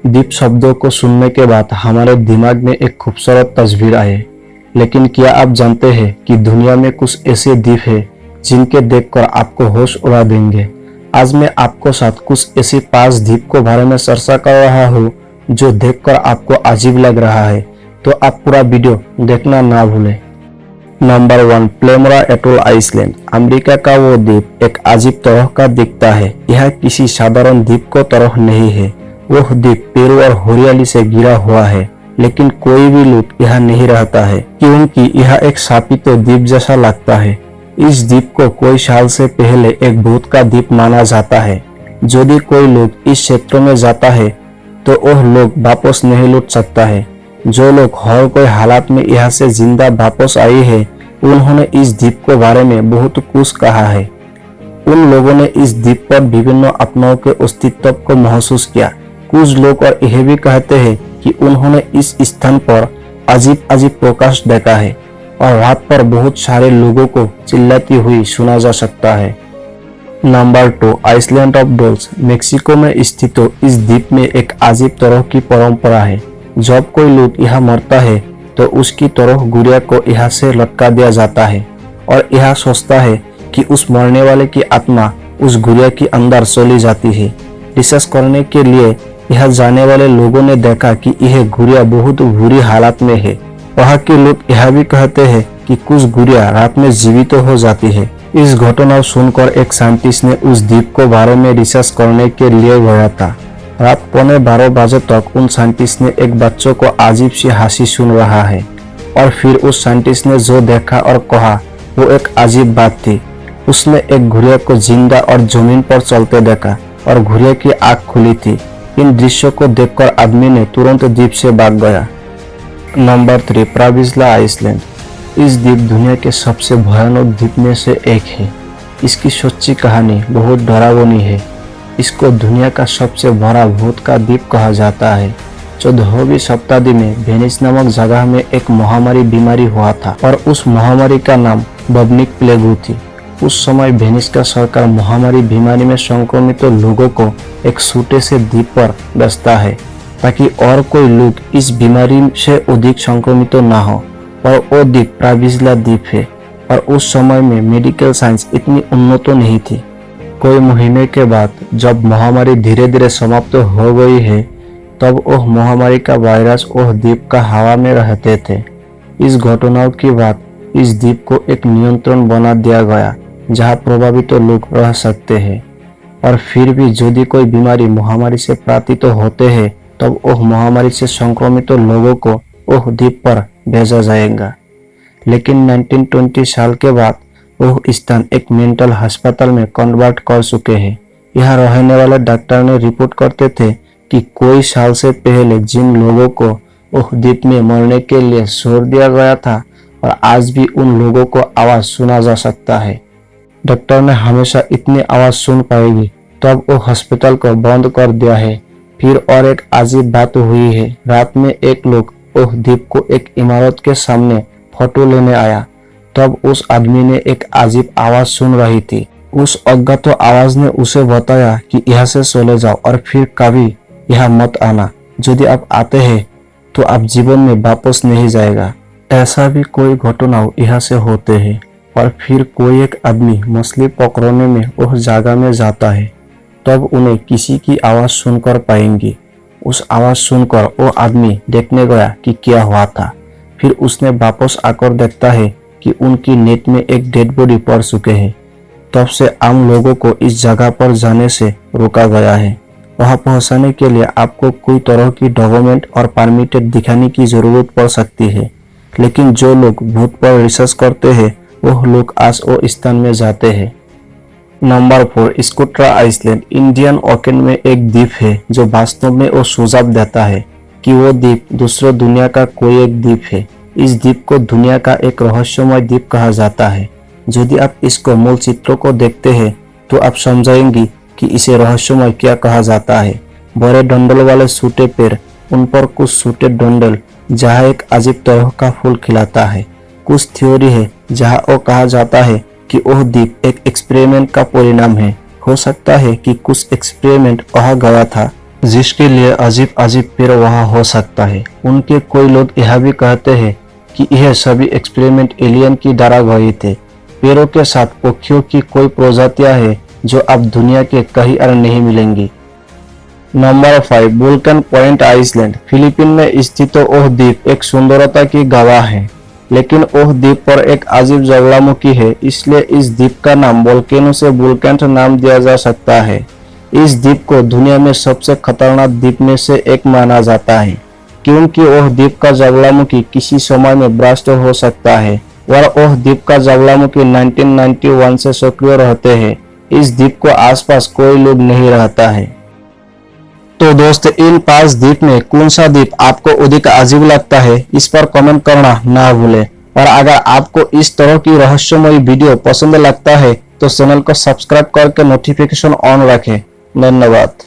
द्वीप शब्दों को सुनने के बाद हमारे दिमाग में एक खूबसूरत तस्वीर आए, लेकिन क्या आप जानते हैं कि दुनिया में कुछ ऐसे द्वीप हैं जिनके देखकर आपको होश उड़ा देंगे। आज मैं आपको साथ कुछ ऐसी 5 द्वीप को बारे में चर्चा कर रहा हूँ जो देखकर आपको अजीब लग रहा है, तो आप पूरा वीडियो देखना ना भूलें। Number 1, Palmyra atoll island. America का वो द्वीप एक अजीब तरह का दिखता है। यह किसी साधारण द्वीप को तरह नहीं है। वह द्वीप पेड़ और हरियाली से घिरा हुआ है, लेकिन कोई भी लोग यहाँ नहीं रहता है क्योंकि यह एक शापित द्वीप जैसा लगता है। इस द्वीप को कोई साल से पहले एक भूत का द्वीप माना जाता है। यदि कोई लोग इस क्षेत्र में जाता है तो वह लोग वापस नहीं लौट सकता है। जो लोग हर कोई हालात में यहाँ से जिंदा वापस आए हैं, उन्होंने इस द्वीप के बारे में बहुत कुछ कहा है। उन लोगों ने इस द्वीप पर विभिन्न आत्माओं के अस्तित्व को महसूस किया। कुछ लोग और यह भी कहते हैं कि उन्होंने इस स्थान पर अजीब अजीब प्रकाश देखा है और रात पर बहुत सारे लोगों को चिल्लाती हुई सुना जा सकता है। Number 2, island of dolls. Mexico में स्थित इस द्वीप में एक अजीब तरह की परंपरा है। जब कोई लोग यहाँ मरता है तो उसकी तरह गुड़िया को यहाँ से लटका दिया जाता है और यह सोचता है कि उस मरने वाले की आत्मा उस गुड़िया के अंदर चली जाती है। रिसर्च करने के लिए यहाँ जाने वाले लोगों ने देखा कि यह गुड़िया बहुत बुरी हालत में है। वहाँ के लोग यह भी कहते हैं कि कुछ गुड़िया रात में जीवित हो जाती है। इस घटना सुनकर एक साइंटिस्ट ने उस द्वीप को बारे में रिसर्च करने के लिए गया था। रात 11:15 बजे तक उन साइंटिस्ट ने एक बच्चों को अजीब सी हंसी सुन रहा है और फिर उस साइंटिस्ट ने जो देखा और कहा वो एक अजीब बात थी। उसने एक घुड़िया को जिंदा और जमीन पर चलते देखा और घुड़िया की आंख खुली थी। इन दृश्यों को देखकर आदमी ने तुरंत द्वीप से भाग गया। नंबर 3, प्राविस्ला आइसलैंड। इस द्वीप दुनिया के सबसे भयानक द्वीप में से एक है। इसकी सच्ची कहानी बहुत डरावनी है। इसको दुनिया का सबसे बड़ा भूत का द्वीप कहा जाता है। 14वीं शताब्दी में वेनिस नामक जगह में एक महामारी बीमारी हुआ था और उस महामारी का नाम बबनिक प्लेग थी। उस समय वेनिस का सरकार महामारी बीमारी में संक्रमित लोगों को एक छोटे से द्वीप पर भेजता है ताकि और कोई लोग इस बीमारी से अधिक संक्रमित ना हो, और वो द्वीप प्राविस्ला द्वीप है। और उस समय में मेडिकल साइंस इतनी उन्नत नहीं थी। कोई महीने के बाद जब महामारी धीरे धीरे समाप्त हो गई है, तब वह महामारी का वायरस वह द्वीप का हवा में रहते थे। इस घटनाओं के बाद इस द्वीप को एक नियंत्रण बना दिया गया जहां प्रभावित लोग रह सकते हैं, और फिर भी यदि कोई बीमारी महामारी से प्राप्त होते हैं तब वह महामारी से संक्रमित लोगों को वह द्वीप पर भेजा जाएगा। लेकिन 1920 साल के बाद वह स्थान एक मेंटल अस्पताल में कन्वर्ट कर चुके हैं। यहाँ रहने वाले डॉक्टर ने रिपोर्ट करते थे कि कोई साल से पहले जिन लोगों को वह द्वीप में मरने के लिए छोड़ दिया गया था, और आज भी उन लोगों को आवाज सुना जा सकता है। डॉक्टर ने हमेशा इतनी आवाज सुन पाएगी, तब वो अस्पताल को बंद कर दिया है। फिर और एक अजीब बात हुई है। रात में एक लोग वह द्वीप को एक इमारत के सामने फोटो लेने आया, तब उस आदमी ने एक अजीब आवाज सुन रही थी। उस अज्ञात आवाज ने उसे बताया कि यहाँ से चले जाओ और फिर कभी यहाँ मत आना। यदि आप आते हैं तो आप जीवन में वापस नहीं जाएगा। ऐसा भी कोई घटना यहाँ से होते हैं। और फिर कोई एक आदमी मछली पकड़ने में उस जगह में जाता है, तब उन्हें किसी की आवाज सुनकर पाएंगे। उस आवाज सुनकर वो आदमी देखने गया कि क्या हुआ था। फिर उसने वापस आकर देखता है कि उनकी नेट में एक डेड बॉडी पड़ चुके हैं। तब से आम लोगों को इस जगह पर जाने से रोका गया है। वहां पहुंचने के लिए आपको कोई तरह की डॉक्यूमेंट और परमिट दिखाने की जरूरत पड़ सकती है, लेकिन जो लोग भूत पर रिसर्च करते हैं वह लोग आज वो स्थान में जाते हैं। Number 4, Socotra island. Indian Ocean में एक द्वीप है जो वास्तव में वो सुझाव देता है कि वो द्वीप दूसरे दुनिया का कोई एक द्वीप है। इस द्वीप को दुनिया का एक रहस्यमय द्वीप कहा जाता है। यदि आप इसको मूल चित्रों को देखते हैं तो आप समझेंगे कि इसे रहस्यमय क्या कहा जाता है। बड़े डंडल वाले सूटे पैर, उन पर कुछ सूटे डंडल जहाँ एक अजीब तरह का फूल खिलाता है। कुछ थ्योरी है जहाँ वो कहा जाता है कि वह द्वीप एक एक्सपेरिमेंट का परिणाम है। हो सकता है कि कुछ एक्सपेरिमेंट कहा गया था जिसके लिए अजीब अजीब पेड़ वहाँ हो सकता है। उनके कोई लोग यह भी कहते हैं कि यह सभी एक्सपेरिमेंट एलियन की द्वारा गए थे। पेड़ों के साथ पक्षियों की कोई प्रजातियां हैं जो अब दुनिया के कहीं और नहीं मिलेंगी। Number 5, Vulcan point island. Philippine में स्थित ओह द्वीप एक सुंदरता की गवाह है, लेकिन ओह द्वीप पर एक अजीब ज्वालामुखी है, इसलिए इस द्वीप का नाम वोल्केनो से वुल्कन नाम दिया जा सकता है। इस द्वीप को दुनिया में सबसे खतरनाक द्वीप में से एक माना जाता है, क्योंकि ओह द्वीप का ज्वालामुखी किसी समय में ब्लास्ट हो सकता है और ओह द्वीप का ज्वालामुखी 1991 से सक्रिय रहते हैं। इस द्वीप को आसपास कोई लोग नहीं रहता है। तो दोस्त, इन 5 द्वीप में कौन सा द्वीप आपको अधिक अजीब लगता है, इस पर कमेंट करना ना भूलें। और अगर आपको इस तरह की रहस्यमयी वीडियो पसंद लगता है तो चैनल को सब्सक्राइब करके नोटिफिकेशन ऑन रखें। धन्यवाद।